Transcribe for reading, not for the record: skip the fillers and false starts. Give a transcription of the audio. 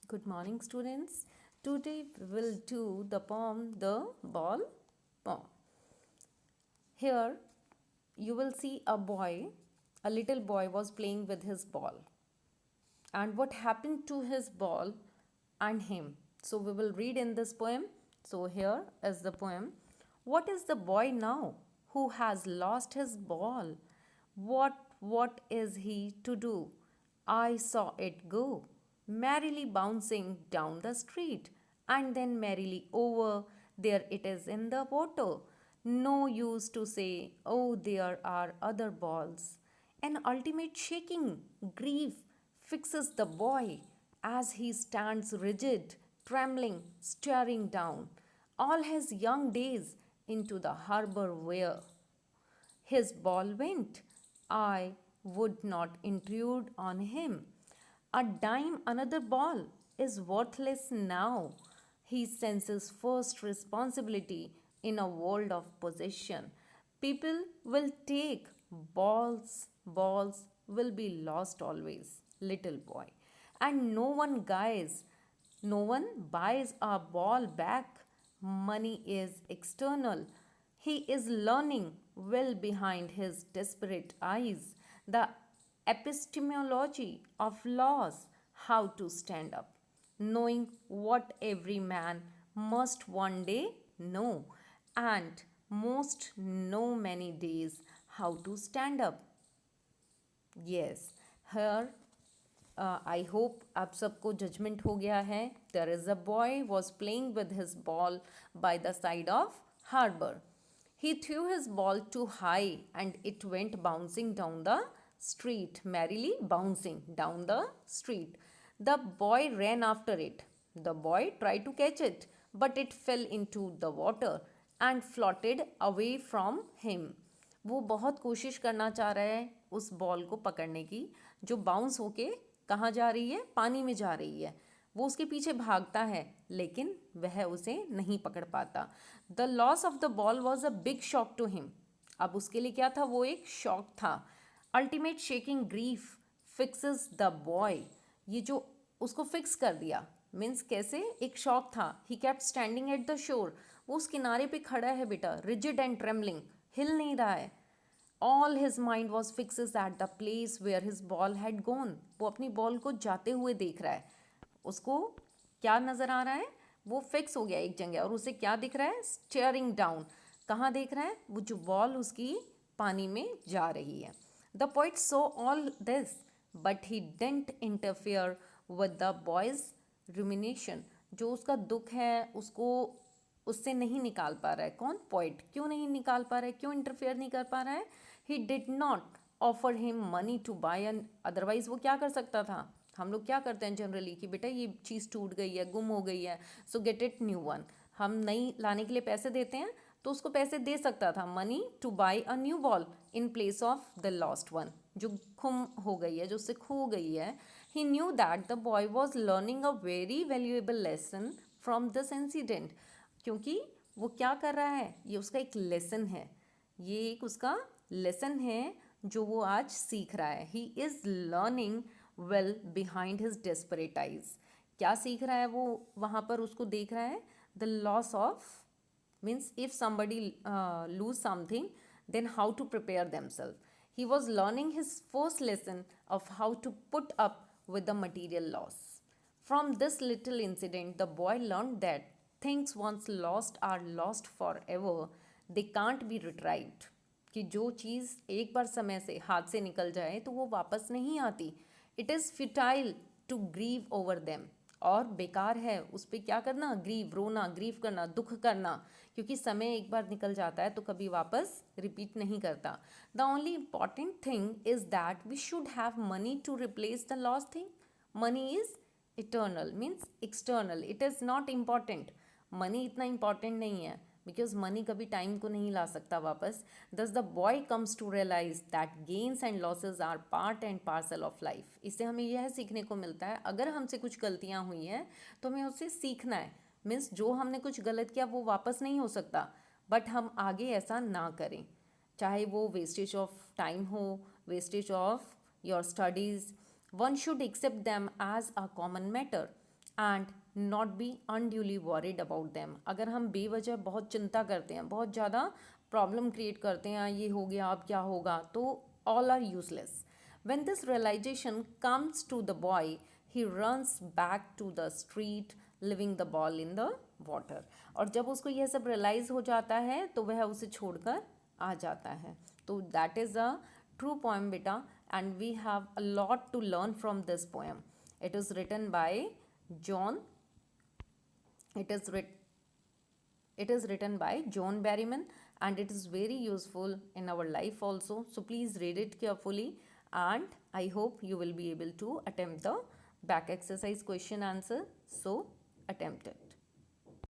Good morning, students. Today we will do the poem The Ball Poem. Here you will see a little boy was playing with his ball. And what happened to his ball and him? So we will read in this poem. So here is the poem. What is the boy now who has lost his ball? What is he to do? I saw it go, merrily bouncing down the street, and then merrily over. There it is in the water. No use to say, oh, there are other balls. An ultimate shaking, grief fixes the boy as he stands rigid, trembling, staring down all his young days into the harbor where his ball went. I would not intrude on him. A dime another ball is worthless now. He senses first responsibility in a world of possession. People will take balls will be lost always, little boy. And no one buys a ball back. Money is external. He is learning well behind his desperate eyes the epistemology of laws, how to stand up, knowing what every man must one day know, and most know many days how to stand up. Yes, here I hope आप सबको judgement हो गया है. There is a boy was playing with his ball by the side of harbour. He threw his ball too high and it went bouncing down the street, merrily bouncing down the street. The boy ran after it. The boy tried to catch it, but it fell into the water and floated away from him. वो बहुत कोशिश करना चाह रहा है उस ball को पकड़ने की जो बाउंस होके कहाँ जा रही है, पानी में जा रही है. वो उसके पीछे भागता है लेकिन वह उसे नहीं पकड़ पाता. The loss of the ball was a big shock to him. अब उसके लिए क्या था, वो एक शॉक था. Ultimate shaking grief fixes the boy. ये जो उसको फिक्स कर दिया मीन्स कैसे, एक शॉक था. He kept standing at the shore. वो उस किनारे पे खड़ा है बेटा, रिजिड एंड ट्रेमलिंग, हिल नहीं रहा है. All his mind was fixes at the place where his ball had gone. वो अपनी बॉल को जाते हुए देख रहा है. उसको क्या नज़र आ रहा है, वो फिक्स हो गया एक जगह. और उसे क्या दिख रहा है, स्टेयरिंग डाउन. कहाँ देख रहा है, वो जो बॉल उसकी पानी में जा रही है. The poet so all this but he didn't interfere with the boy's rumination. जो उसका दुख है उसको उससे नहीं निकाल पा रहा है. कौन, पोइट. क्यों नहीं निकाल पा रहा है, क्यों इंटरफेयर नहीं कर पा रहा है. He did not offer him money to buy an. Otherwise वो क्या कर सकता था, हम लोग क्या करते हैं जनरली कि बेटा ये चीज़ टूट गई है, गुम हो गई है, सो गेट इट न्यू वन. हम नई लाने के लिए पैसे देते हैं तो उसको पैसे दे सकता था, money to buy a new ball in place of the lost one जो गुम हो गई है, जो उससे खो गई है. He knew that the boy was learning a very valuable lesson from this incident. क्योंकि वो क्या कर रहा है, ये उसका एक लेसन है, ये एक उसका लेसन है जो वो आज सीख रहा है. He is learning well behind his desperate eyes. क्या सीख रहा है वो वहाँ पर, उसको देख रहा है the loss of means if somebody lose something then how to prepare themselves. He was learning his first lesson of how to put up with the material loss. From this little incident the boy learned that things once lost are lost forever. They can't be retrieved. कि जो चीज़ एक बार समय से हाथ से निकल जाए तो वो वापस नहीं आती. It is futile to grieve over them. और बेकार है उस पर क्या करना, ग्रीव, रोना, ग्रीव करना, दुख करना. क्योंकि समय एक बार निकल जाता है तो कभी वापस रिपीट नहीं करता. The only important thing is that we should have money to replace the lost thing. Money is eternal means external. It is not important. Money इतना इम्पॉर्टेंट नहीं है बिकॉज मनी कभी टाइम को नहीं ला सकता वापस. Thus the boy comes to realise that gains and losses are part and parcel of life. इससे हमें यह सीखने को मिलता है अगर हमसे कुछ गलतियाँ हुई हैं तो हमें उससे सीखना है. मीन्स जो हमने कुछ गलत किया वो वापस नहीं हो सकता, बट हम आगे ऐसा ना करें. चाहे वो वेस्टेज ऑफ टाइम हो, wastage of your studies, one should accept them as a common matter. And not be unduly worried about them. अगर हम बेवजह बहुत चिंता करते हैं, बहुत ज़्यादा प्रॉब्लम क्रिएट करते हैं, ये हो गया अब क्या होगा, तो all are useless. When this realization comes to the boy, he runs back to the street, leaving the ball in the water. और जब उसको यह सब रियलाइज हो जाता है तो वह उसे छोड़कर आ जाता है. तो that is a true poem बेटा, and we have a lot to learn from this poem. It is written by John. It is writ. It is written by John Berryman, and it is very useful in our life also. So please read it carefully, and I hope you will be able to attempt the back exercise question answer. So attempt it.